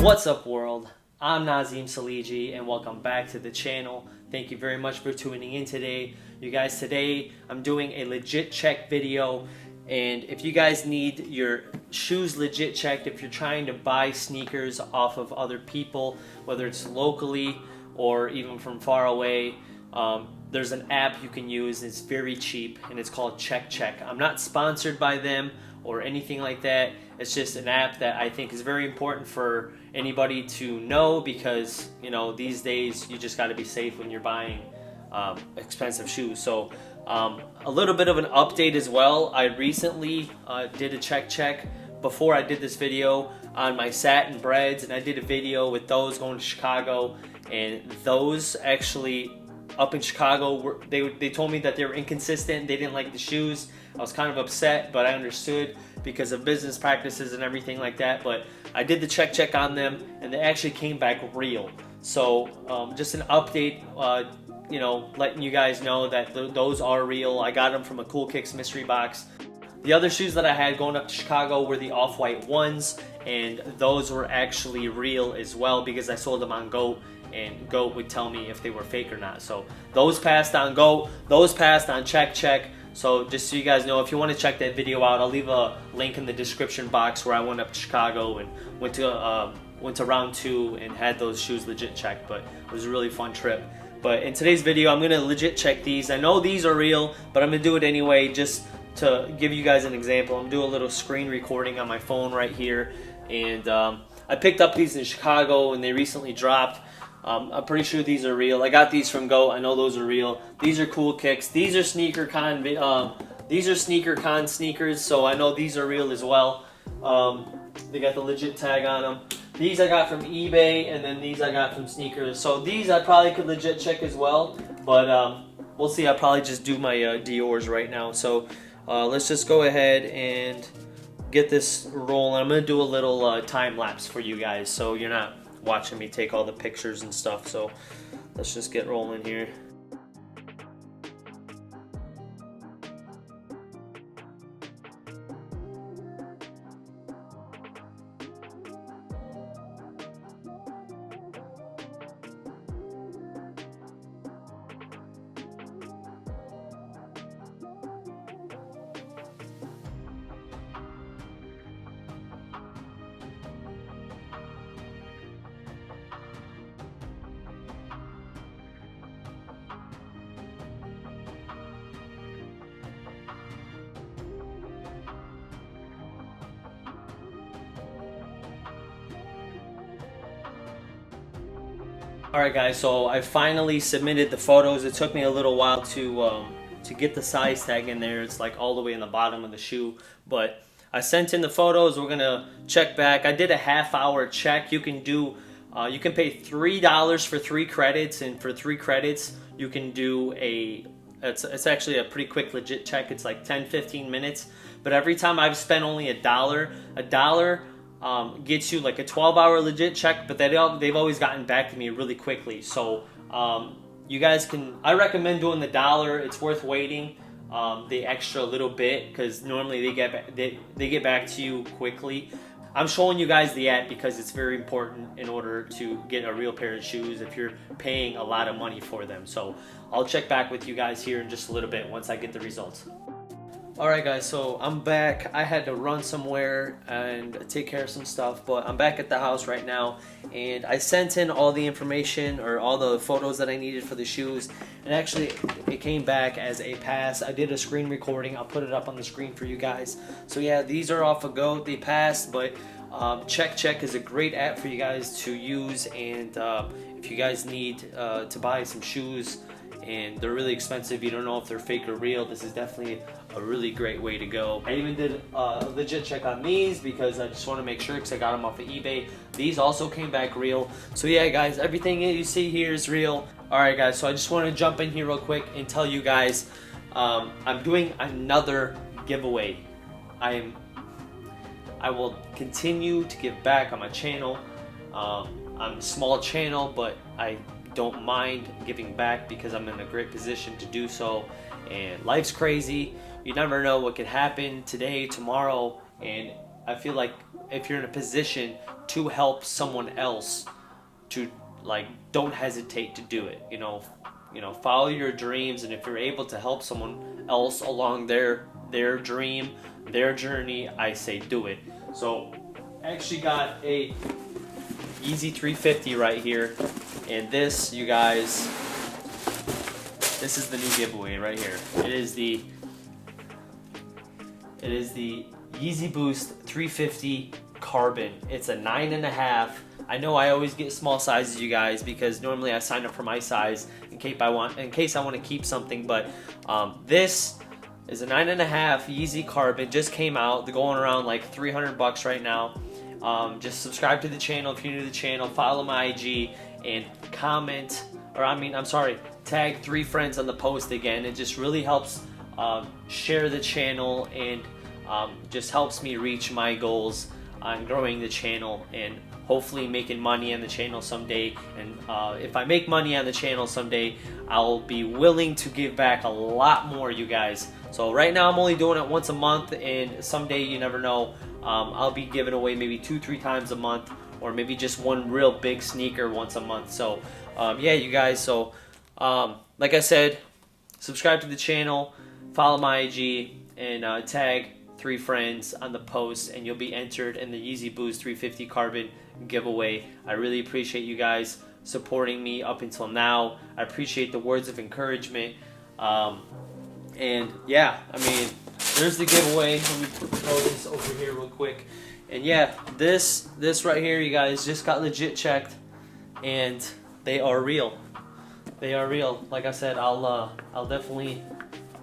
What's up, world? I'm Nazim Saliji and welcome back to the channel. Thank you very much for tuning in today. You guys, today I'm doing a legit check video, and if you guys need your shoes legit checked, if you're trying to buy sneakers off of other people, whether it's locally or even from far away, there's an app you can use. It's very cheap and it's called Check. I'm not sponsored by them or anything like that. It's just an app that I think is very important for anybody to know, because you know, these days you just got to be safe when you're buying expensive shoes. So a little bit of an update as well. I recently did a check before I did this video on my satin breads, and I did a video with those going to Chicago, and those actually up in Chicago they told me that they were inconsistent. They didn't like the shoes. I was kind of upset, but I understood because of business practices and everything like that. But I did the check on them, and they actually came back real. So just an update, you know, letting you guys know that those are real. I got them from a Cool Kicks mystery box. The other shoes that I had going up to Chicago were the off-white ones, and those were actually real as well because I sold them on GOAT, and GOAT would tell me if they were fake or not. So those passed on GOAT, those passed on Check. So just so you guys know, if you want to check that video out, I'll leave a link in the description box where I went up to Chicago and went to round 2 and had those shoes legit checked. But it was a really fun trip. But in today's video, I'm gonna legit check these. I know these are real, but I'm gonna do it anyway just to give you guys an example. I'm gonna do a little screen recording on my phone right here, and I picked up these in Chicago and they recently dropped. I'm pretty sure these are real. I got these from GOAT. I know those are real. These are Cool Kicks. These are SneakerCon. These are SneakerCon sneakers, so I know these are real as well. They got the legit tag on them. These I got from eBay, and then these I got from sneakers. So these I probably could legit check as well, but we'll see. I'll probably just do my DIORs right now. So let's just go ahead and get this rolling. I'm gonna do a little time lapse for you guys, so you're not watching me take all the pictures and stuff. So let's just get rolling here. Alright guys, so I finally submitted the photos. It took me a little while to get the size tag in there. It's like all the way in the bottom of the shoe, but I sent in the photos. We're gonna check back. I did a half-hour check. You can do you can pay $3 for 3 credits, and for 3 credits you can do it's actually a pretty quick legit check. It's like 10-15 minutes, but every time I've spent only a dollar gets you like a 12-hour legit check, but they've always gotten back to me really quickly. So you guys can, I recommend doing the dollar. It's worth waiting the extra little bit, because normally they get back to you quickly. I'm showing you guys the app because it's very important in order to get a real pair of shoes if you're paying a lot of money for them. So I'll check back with you guys here in just a little bit once I get the results. Alright guys, so I'm back. I had to run somewhere and take care of some stuff, but I'm back at the house right now, and I sent in all the information, or all the photos that I needed for the shoes, and actually it came back as a pass. I did a screen recording. I'll put it up on the screen for you guys. So yeah, these are off a GOAT. They passed, but Check is a great app for you guys to use, and if you guys need to buy some shoes and they're really expensive, you don't know if they're fake or real, this is definitely a really great way to go. I even did a legit check on these because I just want to make sure, because I got them off of eBay. These also came back real. So yeah guys, everything you see here is real. Alright guys, so I just want to jump in here real quick and tell you guys I'm doing another giveaway. I will continue to give back on my channel. I'm a small channel, but I don't mind giving back because I'm in a great position to do so. And life's crazy. You never know what could happen today, tomorrow, and I feel like if you're in a position to help someone else, to like, don't hesitate to do it. Follow your dreams, and if you're able to help someone else along their dream, their journey, I say do it. So I actually got a Yeezy 350 right here, and this, you guys, this is the new giveaway right here. It is the Yeezy Boost 350 Carbon. It's a 9.5. I know I always get small sizes, you guys, because normally I sign up for my size in case I want to keep something. But this is a 9.5 Yeezy Carbon. Just came out. They're going around like $300 right now. Just subscribe to the channel if you're new to the channel. Follow my IG and comment, tag 3 friends on the post again. It just really helps share the channel, and just helps me reach my goals on growing the channel and hopefully making money on the channel someday. And if I make money on the channel someday, I'll be willing to give back a lot more, you guys. So right now I'm only doing it once a month, and someday, you never know, I'll be giving away maybe 2-3 times a month, or maybe just one real big sneaker once a month. So yeah, you guys, so like I said, subscribe to the channel, follow my IG, and tag 3 friends on the post, and you'll be entered in the Yeezy Boost 350 Carbon giveaway. I really appreciate you guys supporting me up until now. I appreciate the words of encouragement. And yeah, I mean, there's the giveaway. Let me throw this over here real quick. And yeah, this right here, you guys, just got legit checked, and they are real. They are real. Like I said, I'll definitely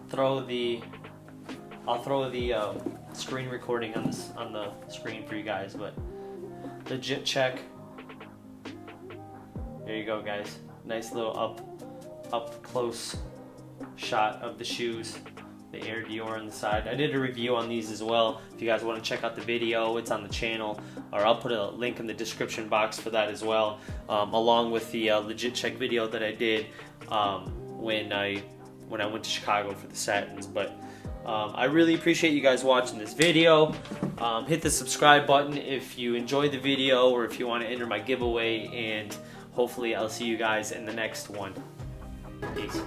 throw the screen recording on the screen for you guys, but legit check. There you go, guys. Nice little up close shot of the shoes, the Air DIOR on the side. I did a review on these as well. If you guys want to check out the video, it's on the channel, or I'll put a link in the description box for that as well, along with the legit check video that I did when I went to Chicago for the Satins. But I really appreciate you guys watching this video. Hit the subscribe button if you enjoyed the video, or if you want to enter my giveaway, and hopefully I'll see you guys in the next one. Peace.